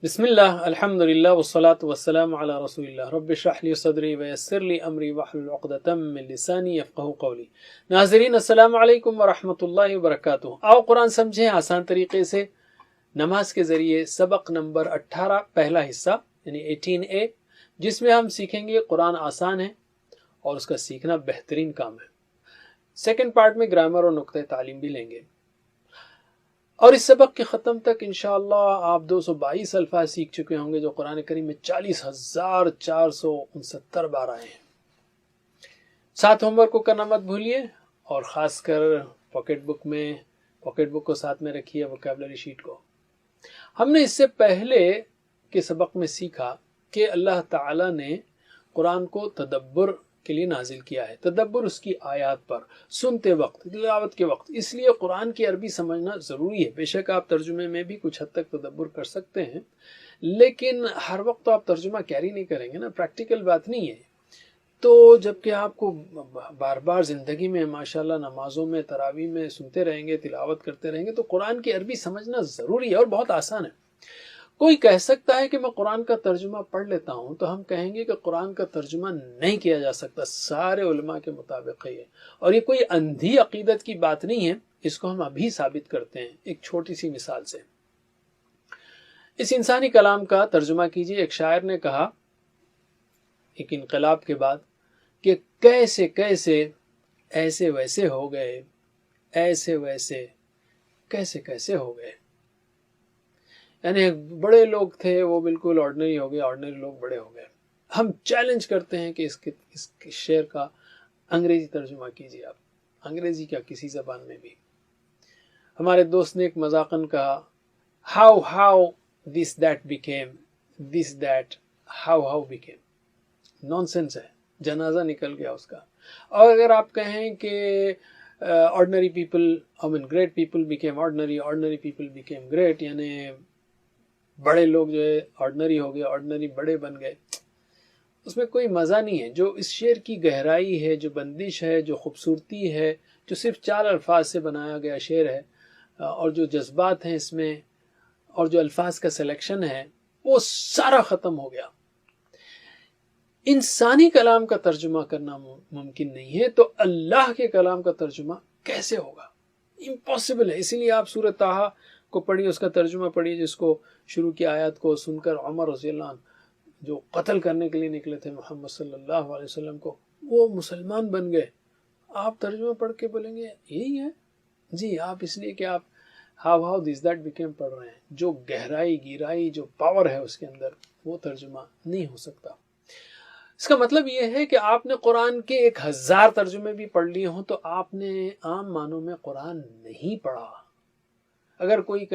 بسم اللہ الحمد للہ والصلاة والسلام علی رسول اللہ رب اشرح لی صدری ویسر لی امری واحلل عقدۃ من لسانی یفقہوا قولی۔ ناظرین السلام علیکم ورحمۃ اللہ وبرکاتہ۔ آؤ قرآن سمجھیں آسان طریقے سے نماز کے ذریعے، سبق نمبر 18 پہلا حصہ یعنی 18A، جس میں ہم سیکھیں گے قرآن آسان ہے اور اس کا سیکھنا بہترین کام ہے۔ سیکنڈ پارٹ میں گرامر اور نقطۂ تعلیم بھی لیں گے، اور اس سبق کے ختم تک انشاءاللہ آپ 222 الفاظ سیکھ چکے ہوں گے جو قرآن کریم میں 40,469 بار آئے ہیں۔ ساتھ ہوم ورک کو کرنا مت بھولیے، اور خاص کر پاکٹ بک کو ساتھ میں رکھیے، ووکیبلری شیٹ کو۔ ہم نے اس سے پہلے کے سبق میں سیکھا کہ اللہ تعالی نے قرآن کو تدبر کے لیے نازل کیا ہے، تدبر اس کی آیات پر سنتے وقت، تلاوت کے وقت۔ اس لیے قرآن کی عربی سمجھنا ضروری ہے۔ بے شک آپ ترجمے میں بھی کچھ حد تک تدبر کر سکتے ہیں، لیکن ہر وقت تو آپ ترجمہ کیری نہیں کریں گے نا، پریکٹیکل بات نہیں ہے۔ تو جبکہ آپ کو بار بار زندگی میں ماشاءاللہ نمازوں میں، تراویح میں سنتے رہیں گے، تلاوت کرتے رہیں گے، تو قرآن کی عربی سمجھنا ضروری ہے اور بہت آسان ہے۔ کوئی کہہ سکتا ہے کہ میں قرآن کا ترجمہ پڑھ لیتا ہوں، تو ہم کہیں گے کہ قرآن کا ترجمہ نہیں کیا جا سکتا، سارے علماء کے مطابق ہے یہ، اور یہ کوئی اندھی عقیدت کی بات نہیں ہے۔ اس کو ہم ابھی ثابت کرتے ہیں ایک چھوٹی سی مثال سے۔ اس انسانی کلام کا ترجمہ کیجیے۔ ایک شاعر نے کہا ایک انقلاب کے بعد کہ کیسے کیسے ایسے ویسے ہو گئے، ایسے ویسے کیسے کیسے ہو گئے، یعنی بڑے لوگ تھے وہ بالکل آرڈنری ہو گئے، آرڈنری لوگ بڑے ہو گئے۔ ہم چیلنج کرتے ہیں کہ اس شعر کا انگریزی ترجمہ کیجیے آپ، انگریزی کا کسی زبان میں بھی۔ ہمارے دوست نے ایک مذاقن کہا how this that became, this that how became. Naan sense ہے، جنازہ نکل گیا اس کا۔ اور اگر آپ کہیں کہ ordinary people great people became ordinary, ordinary people became great, یعنی بڑے لوگ جو ہے آرڈنری ہو گئے، آرڈنری بڑے بن گئے، اس میں کوئی مزہ نہیں ہے۔ جو اس شعر کی گہرائی ہے، جو بندش ہے، جو خوبصورتی ہے، جو صرف 4 الفاظ سے بنایا گیا شعر ہے، اور جو جذبات ہیں اس میں، اور جو الفاظ کا سلیکشن ہے، وہ سارا ختم ہو گیا۔ انسانی کلام کا ترجمہ کرنا ممکن نہیں ہے، تو اللہ کے کلام کا ترجمہ کیسے ہوگا؟ امپاسبل ہے۔ اسی لیے آپ سورۃ طٰہٰ کو پڑھیے، اس کا ترجمہ پڑھیے، جس کو شروع کی آیات کو سن کر عمر رضی اللہ عنہ جو قتل کرنے کے لیے نکلے تھے محمد صلی اللہ علیہ وسلم کو، وہ مسلمان بن گئے۔ آپ ترجمہ پڑھ کے بولیں گے یہی ہے؟ جی، آپ اس لیے کہ آپ ہاؤ دس دیٹ بیکیم پڑھ رہے ہیں۔ جو گہرائی، گہرائی، جو پاور ہے اس کے اندر، وہ ترجمہ نہیں ہو سکتا۔ اس کا مطلب یہ ہے کہ آپ نے قرآن کے 1000 ترجمے بھی پڑھ لیے ہوں تو آپ نے عام معنوں میں قرآن نہیں پڑھا۔ اگر کوئی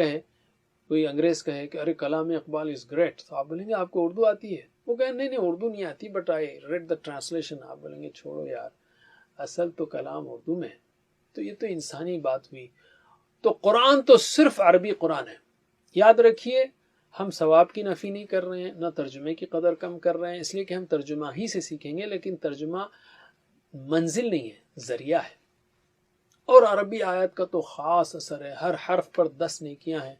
انگریز کہے کہ ارے کلام اقبال از گریٹ، تو آپ بولیں گے آپ کو اردو آتی ہے؟ وہ کہیں نہیں اردو نہیں آتی، but I read the translation. آپ بولیں گے چھوڑو یار، اصل تو کلام اردو میں ہے۔ تو یہ تو انسانی بات ہوئی۔ تو قرآن تو صرف عربی قرآن ہے۔ یاد رکھیے، ہم ثواب کی نفی نہیں کر رہے ہیں، نہ ترجمے کی قدر کم کر رہے ہیں، اس لیے کہ ہم ترجمہ ہی سے سیکھیں گے، لیکن ترجمہ منزل نہیں ہے، ذریعہ ہے۔ اور عربی آیت کا تو خاص اثر ہے، ہر حرف پر 10 نیکیاں ہیں،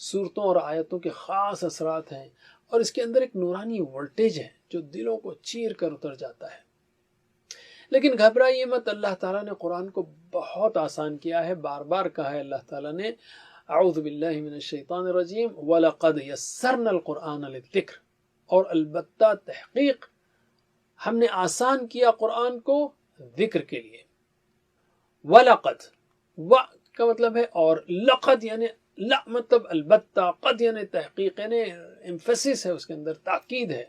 صورتوں اور آیتوں کے خاص اثرات ہیں، اور اس کے اندر ایک نورانی وولٹیج ہے جو دلوں کو چیر کر اتر جاتا ہے۔ لیکن گھبرائیے مت، اللہ تعالیٰ نے قرآن کو بہت آسان کیا ہے۔ بار بار کہا ہے اللہ تعالیٰ نے اعوذ باللہ من الشیطان الرجیم وَلَقَدْ يَسَّرْنَا الْقُرْآنَ لِلذِّكْرِ، اور البتہ تحقیق ہم نے آسان کیا قرآن کو ذکر کے لیے۔ وَلَقَدْ، و کا مطلب ہے اور، لقد یعنی لا مطلب البتہ، قد یعنی تحقیق، یعنی ایمفیسس ہے اس کے اندر، تاکید ہے۔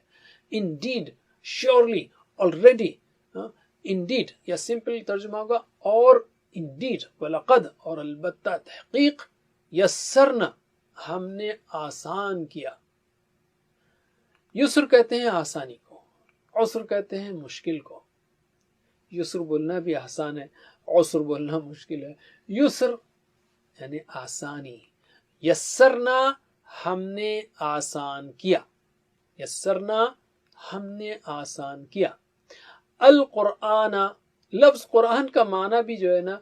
انڈیڈ، شیورلی، آلریڈی، انڈیڈ یا سمپل ترجمہ ہوگا اور انڈیڈ، وَلَقَدْ اور البتہ تحقیق، یسرنا ہم نے آسان کیا۔ یسر کہتے ہیں آسانی کو، عسر کہتے ہیں مشکل کو۔ یسر بولنا بھی آسان ہے، عسر بولنا مشکل ہے۔ یسر یعنی آسانی، یسرنا ہم نے آسان کیا، یسرنا ہم نے آسان کیا۔ القرآن، لفظ قرآن کا معنی بھی جو ہے نا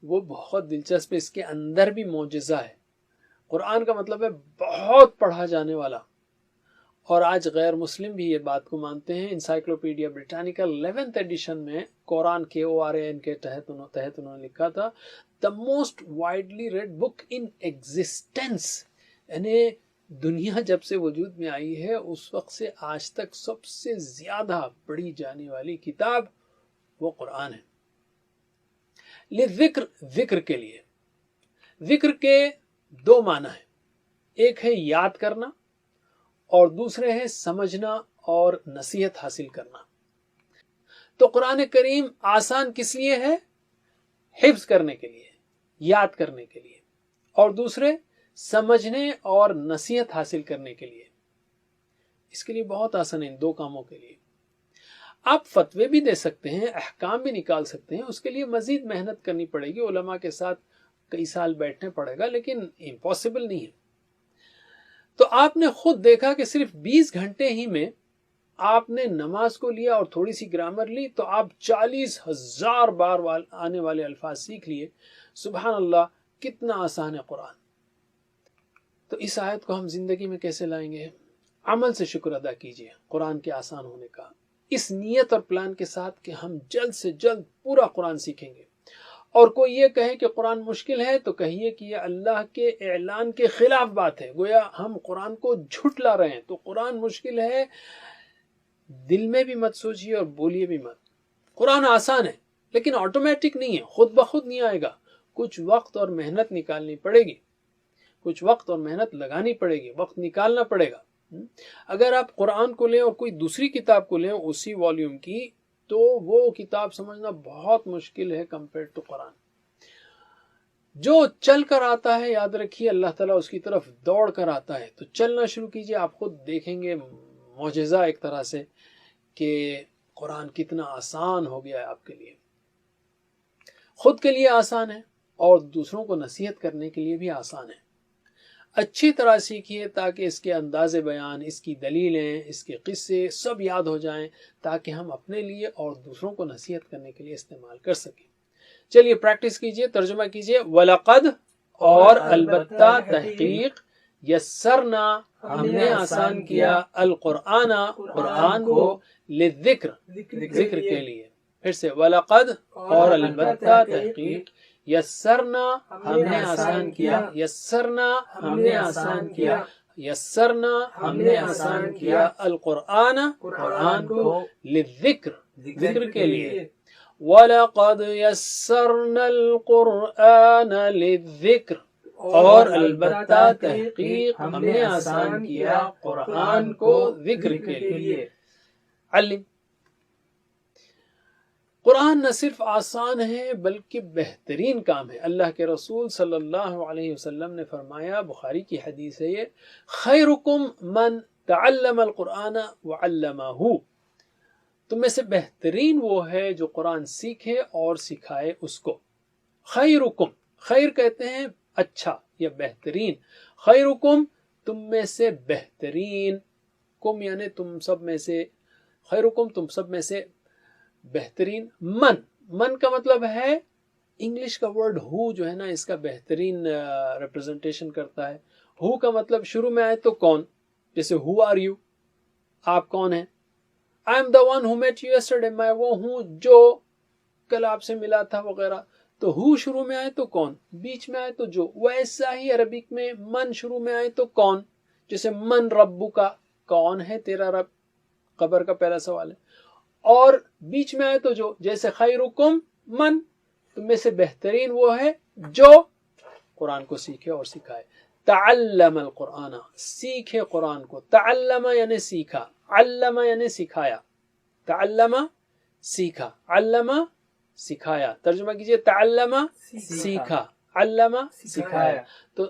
وہ بہت دلچسپ ہے، اس کے اندر بھی معجزہ ہے۔ قرآن کا مطلب ہے بہت پڑھا جانے والا، اور آج غیر مسلم بھی یہ بات کو مانتے ہیں. انسائکلوپیڈیا بریٹانیکا 11th ایڈیشن میں قرآن کے QRAN کے تحت انہوں نے لکھا تھا the most widely read book in existence. یعنی دنیا جب سے وجود میں آئی ہے اس وقت سے آج تک سب سے زیادہ پڑھی جانے والی کتاب وہ قرآن ہے. لذکر، ذکر کے لیے. ذکر کے دو معنی ہیں، ایک ہے یاد کرنا اور دوسرے ہے سمجھنا اور نصیحت حاصل کرنا. تو قرآن کریم آسان کس لیے ہے؟ حفظ کرنے کے لیے، یاد کرنے کے لیے، اور دوسرے سمجھنے اور نصیحت حاصل کرنے کے لیے. اس کے لیے بہت آسان ہے ان دو کاموں کے لیے. آپ فتوے بھی دے سکتے ہیں، احکام بھی نکال سکتے ہیں، اس کے لیے مزید محنت کرنی پڑے گی، علماء کے ساتھ کئی سال بیٹھنے پڑے گا، لیکن امپاسبل نہیں ہے. تو آپ نے خود دیکھا کہ صرف 20 گھنٹے ہی میں آپ نے نماز کو لیا اور تھوڑی سی گرامر لی تو آپ 40,000 بار آنے والے الفاظ سیکھ لیے. سبحان اللہ، کتنا آسان ہے قرآن. تو اس آیت کو ہم زندگی میں کیسے لائیں گے؟ عمل سے شکر ادا کیجئے قرآن کے آسان ہونے کا، اس نیت اور پلان کے ساتھ کہ ہم جلد سے جلد پورا قرآن سیکھیں گے. اور کوئی یہ کہے کہ قرآن مشکل ہے تو کہیے کہ یہ اللہ کے اعلان کے خلاف بات ہے، گویا ہم قرآن کو جھٹلا رہے ہیں. تو قرآن مشکل ہے دل میں بھی مت سوچیے اور بولیے بھی مت. قرآن آسان ہے لیکن آٹومیٹک نہیں ہے، خود بخود نہیں آئے گا. کچھ وقت اور محنت نکالنی پڑے گی، کچھ وقت اور محنت لگانی پڑے گی، وقت نکالنا پڑے گا. اگر آپ قرآن کو لیں اور کوئی دوسری کتاب کو لیں اسی والیوم کی تو وہ کتاب سمجھنا بہت مشکل ہے کمپیئر ٹو قرآن. جو چل کر آتا ہے یاد رکھیے اللہ تعالیٰ اس کی طرف دوڑ کر آتا ہے. تو چلنا شروع کیجئے، آپ خود دیکھیں گے معجزہ ایک طرح سے کہ قرآن کتنا آسان ہو گیا ہے آپ کے لیے. خود کے لیے آسان ہے اور دوسروں کو نصیحت کرنے کے لیے بھی آسان ہے. اچھی طرح سیکھیے تاکہ اس کے انداز بیان، اس کی دلیلیں، اس کے قصے سب یاد ہو جائیں تاکہ ہم اپنے لیے اور دوسروں کو نصیحت کرنے کے لیے استعمال کر سکیں. چلیے پریکٹس کیجئے، ترجمہ کیجئے. وَلَقَدْ، اور البتہ، تحقیق، یسرنا، ہم نے آسان کیا، القرآن، قرآن کو، للذکر، ذکر کے لیے. پھر سے وَلَقَدْ، اور البتہ، تحقیق، یسرنا، ہم نے آسان کیا، یسرنا، ہم نے آسان کیا، یسرنا، ہم نے آسان کیا، القرآن، قرآن کو، للذکر، ذکر کے لیے. وَلَقَدْ يَسَّرْنَا الْقُرْآنَ لِلذِّكْرِ، اور البتہ تحقیق ہم نے آسان کیا قرآن کو ذکر کے لیے. علم. قرآن نہ صرف آسان ہے بلکہ بہترین کام ہے. اللہ کے رسول صلی اللہ علیہ وسلم نے فرمایا، بخاری کی حدیث ہے یہ، خیرکم من تعلم القرآن وعلمہ، تم میں سے بہترین وہ ہے جو قرآن سیکھے اور سکھائے اس کو. خیرکم، خیر کہتے ہیں اچھا یا بہترین. خیرکم، تم میں سے بہترین، کم یعنی تم سب میں سے، خیرکم تم سب میں سے بہترین. من کا مطلب ہے انگلش کا ورڈ ہو جو ہے نا، اس کا بہترین ریپرزنٹیشن کرتا ہے. ہو کا مطلب شروع میں آئے تو کون، جیسے ہو آر یو، آپ کون ہیں. I am the one who met you yesterday، میں وہ ہوں جو کل آپ سے ملا تھا وغیرہ. تو ہو شروع میں آئے تو کون، بیچ میں آئے تو جو. ویسا ہی عربک میں من شروع میں آئے تو کون، جیسے من ربو کا، کون ہے تیرا رب، قبر کا پہلا سوال ہے. اور بیچ میں آئے تو جو، جیسے خیرکم من، تم میں سے بہترین وہ ہے جو قرآن کو سیکھے اور سکھائے. تعلم القرآن، سیکھے قرآن کو. تعلم یعنی سیکھا، علم یعنی سکھایا. تعلم سیکھا، علم سکھایا. ترجمہ کیجئے، تعلم سیکھا، علم سکھایا. تو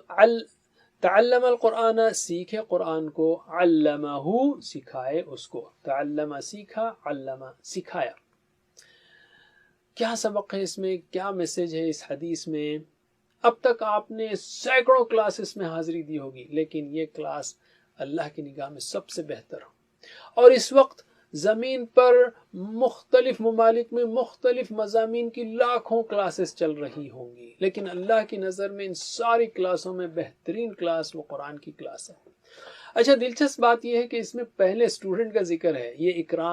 تعلم القرآن، سیکھے قرآن کو، علمہ سکھائے اس کو. تعلم سیکھا، علم سکھایا. کیا سبق ہے اس میں، کیا میسج ہے اس حدیث میں؟ اب تک آپ نے سینکڑوں کلاسز میں حاضری دی ہوگی، لیکن یہ کلاس اللہ کی نگاہ میں سب سے بہتر ہو. اور اس وقت زمین پر مختلف ممالک میں مختلف مضامین کی لاکھوں کلاسز چل رہی ہوں گی، لیکن اللہ کی نظر میں ان ساری کلاسوں میں بہترین کلاس وہ قرآن کی کلاس ہے. اچھا دلچسپ بات یہ ہے کہ اس میں پہلے اسٹوڈنٹ کا ذکر ہے، یہ اکرام